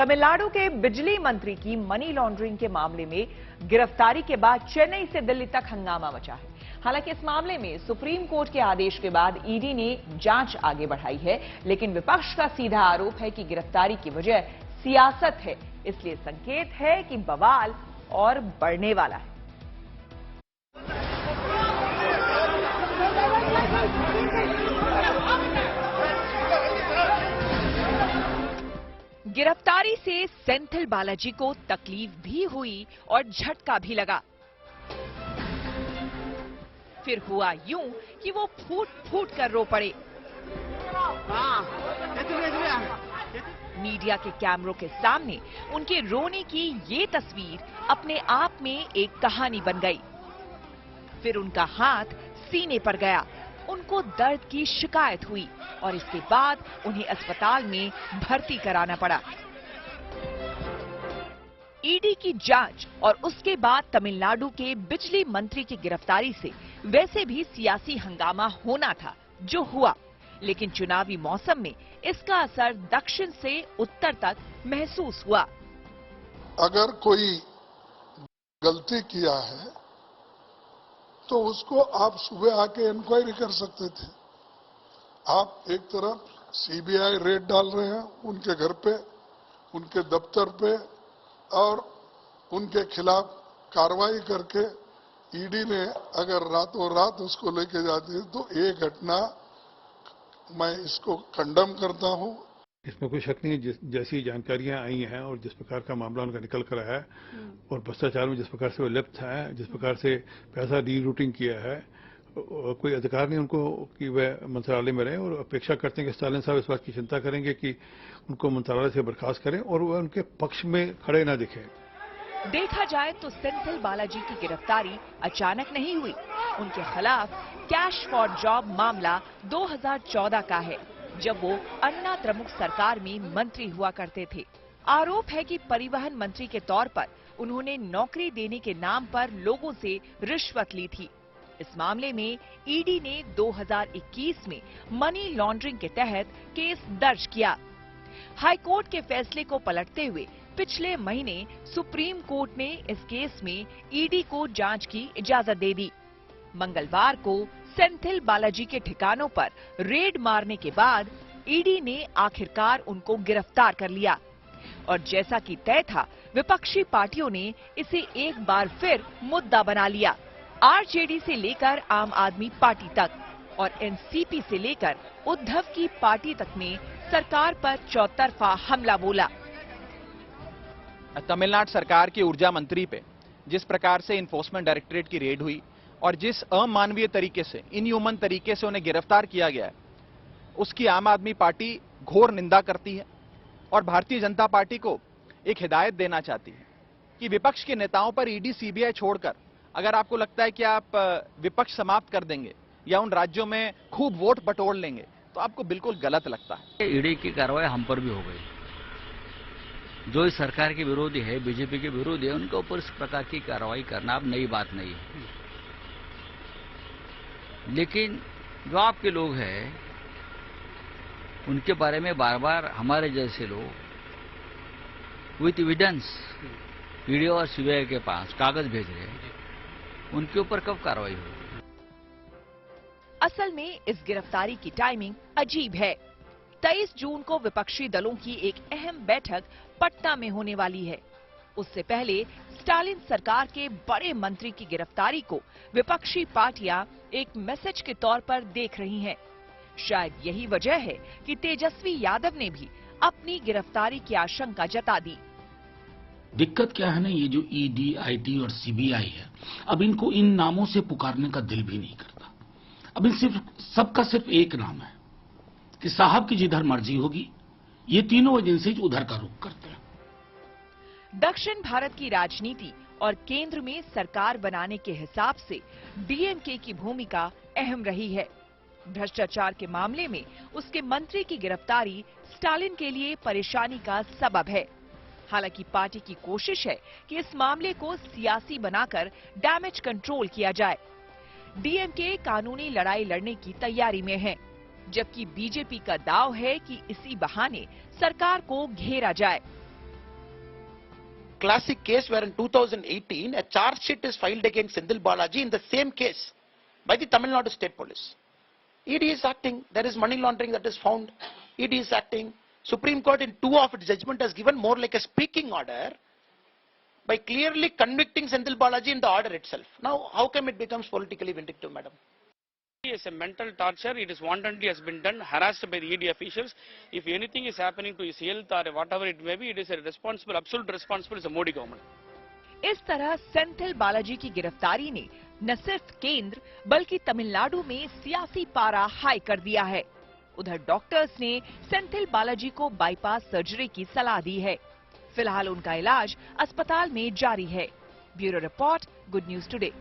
तमिलनाडु के बिजली मंत्री की मनी लॉन्ड्रिंग के मामले में गिरफ्तारी के बाद चेन्नई से दिल्ली तक हंगामा मचा है। हालांकि इस मामले में सुप्रीम कोर्ट के आदेश के बाद ईडी ने जांच आगे बढ़ाई है, लेकिन विपक्ष का सीधा आरोप है कि गिरफ्तारी की वजह सियासत है। इसलिए संकेत है कि बवाल और बढ़ने वाला है। गिरफ्तारी से सेंथिल बालाजी को तकलीफ भी हुई और झटका भी लगा। फिर हुआ यूं कि वो फूट फूट कर रो पड़े। मीडिया के कैमरों के सामने उनके रोने की ये तस्वीर अपने आप में एक कहानी बन गई। फिर उनका हाथ सीने पर गया, उनको दर्द की शिकायत हुई और इसके बाद उन्हें अस्पताल में भर्ती कराना पड़ा। ईडी की जांच और उसके बाद तमिलनाडु के बिजली मंत्री की गिरफ्तारी से वैसे भी सियासी हंगामा होना था, जो हुआ। लेकिन चुनावी मौसम में इसका असर दक्षिण से उत्तर तक महसूस हुआ। अगर कोई गलती किया है तो उसको आप सुबह आके इंक्वायरी कर सकते थे। आप एक तरफ सीबीआई रेड डाल रहे हैं उनके घर पे, उनके दफ्तर पे, और उनके खिलाफ कार्रवाई करके ईडी ने अगर रातों रात उसको लेके जाती है तो ये घटना मैं इसको कंडम करता हूं। इसमें कोई शक नहीं है, जैसी जानकारियां आई हैं और जिस प्रकार का मामला उनका निकल कर आया है और भ्रष्टाचार में जिस प्रकार से वो लिप्त है, जिस प्रकार से पैसा रीरूटिंग किया है, कोई अधिकार नहीं उनको कि वह मंत्रालय में रहे, और अपेक्षा करते हैं कि स्टालिन साहब इस बात की चिंता करेंगे कि उनको मंत्रालय से बर्खास्त करें और वह उनके पक्ष में खड़े न दिखें। देखा जाए तो सेंथिल बालाजी की गिरफ्तारी अचानक नहीं हुई। उनके खिलाफ कैश फॉर जॉब मामला 2014 का है, जब वो अन्ना द्रमुक सरकार में मंत्री हुआ करते थे। आरोप है कि परिवहन मंत्री के तौर पर उन्होंने नौकरी देने के नाम पर लोगों से रिश्वत ली थी। इस मामले में ईडी ने 2021 में मनी लॉन्ड्रिंग के तहत केस दर्ज किया। हाईकोर्ट के फैसले को पलटते हुए पिछले महीने सुप्रीम कोर्ट ने इस केस में ईडी को जांच की इजाजत दे दी। मंगलवार को सेंथिल बालाजी के ठिकानों पर रेड मारने के बाद ईडी ने आखिरकार उनको गिरफ्तार कर लिया और जैसा कि तय था, विपक्षी पार्टियों ने इसे एक बार फिर मुद्दा बना लिया। आरजेडी से लेकर आम आदमी पार्टी तक और एनसीपी से लेकर उद्धव की पार्टी तक ने सरकार पर चौतरफा हमला बोला। तमिलनाडु सरकार की ऊर्जा मंत्री पे जिस प्रकार से इन्फोर्समेंट डायरेक्टरेट की रेड हुई और जिस अमानवीय तरीके से, इनह्यूमन तरीके से उन्हें गिरफ्तार किया गया है, उसकी आम आदमी पार्टी घोर निंदा करती है और भारतीय जनता पार्टी को एक हिदायत देना चाहती है कि विपक्ष के नेताओं पर ईडी सीबीआई छोड़कर अगर आपको लगता है कि आप विपक्ष समाप्त कर देंगे या उन राज्यों में खूब वोट बटोर लेंगे, तो आपको बिल्कुल गलत लगता है। ईडी की कार्रवाई हम पर भी हो गई। जो इस सरकार के विरोधी है, बीजेपी के विरोधी है, उनके ऊपर इस प्रकार की कार्रवाई करना अब नई बात नहीं है। लेकिन जो आपके लोग हैं, उनके बारे में बार बार हमारे जैसे लोग विथ एविडेंस ईडी और सीबीआई के पास कागज भेज रहे हैं, उनके ऊपर कब कार्रवाई होगी? असल में इस गिरफ्तारी की टाइमिंग अजीब है। 23 जून को विपक्षी दलों की एक अहम बैठक पटना में होने वाली है। उससे पहले स्टालिन सरकार के बड़े मंत्री की गिरफ्तारी को विपक्षी पार्टियां एक मैसेज के तौर पर देख रही हैं। शायद यही वजह है कि तेजस्वी यादव ने भी अपनी गिरफ्तारी की आशंका जता दी। दिक्कत क्या है ना, ये जो ईडी, आईटी और सीबीआई है, अब इनको इन नामों से पुकारने का दिल भी नहीं करता। अब इन सबका सिर्फ एक नाम है कि साहब की जिधर मर्जी होगी, ये तीनों एजेंसी उधर का रुख करते हैं। दक्षिण भारत की राजनीति और केंद्र में सरकार बनाने के हिसाब से डीएमके की भूमिका अहम रही है। भ्रष्टाचार के मामले में उसके मंत्री की गिरफ्तारी स्टालिन के लिए परेशानी का सबब है। हालांकि पार्टी की कोशिश है कि इस मामले को सियासी बनाकर डैमेज कंट्रोल किया जाए। डीएमके कानूनी लड़ाई लड़ने की तैयारी में है, जबकि बीजेपी का दाव है कि इसी बहाने सरकार को घेरा जाए। classic case where in 2018 a charge sheet is filed against Senthil Balaji in the same case by the Tamil Nadu State Police. ED is acting. There is money laundering that is found. ED is acting. Supreme Court in 2 of its judgment has given more like a speaking order by clearly convicting Senthil Balaji in the order itself. Now, how come it becomes politically vindictive, madam? It's a mental torture. It is wantonly has been done, harassed by the ED officials. If anything is happening to his health or whatever it may be, it is a responsible, absolute responsible is the Modi government. इस तरह सेंथिल बालाजी की गिरफ्तारी ने न सिर्फ केंद्र बल्कि तमिलनाडु में सियासी पारा हाई कर दिया है। उधर डॉक्टर्स ने सेंथिल बालाजी को बाईपास सर्जरी की सलाह दी है। फिलहाल उनका इलाज अस्पताल में जारी है। Bureau report, good news today.